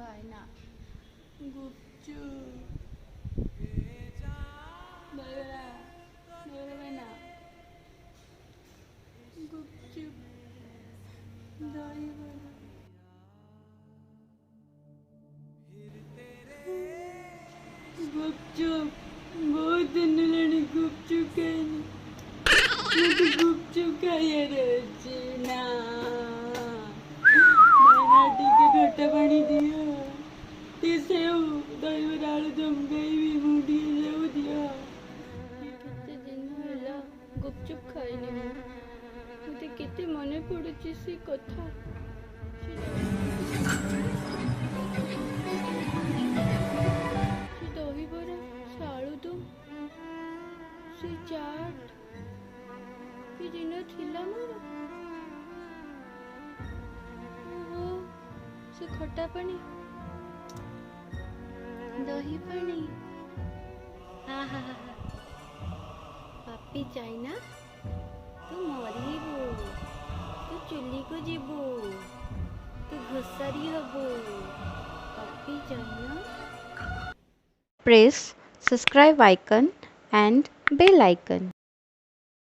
भाई ना गुपचुप बड़ा ना गुपचुप दही बड़ा गुपचुप बहुत दिन हेलाଣି गुपचुप खाइनी मते गुपचुप खाइबार अछि ना ना टिके खट्टा पानी दियो ती सेव दही बड़ा आलुदम खाइबी मुठी सेव दियो केते दिन होला गुपचुप खाइनी मते केते मने पड़ुछि से कथा दही बड़ा से आलुदम से चाट कि दिन थिला मोर ओहो से खट्टा पानी दही पानी पापी चाइना तू मरिबू तू चुली को जीबू तू घुसरी हबू पापी China Press subscribe icon and bell icon.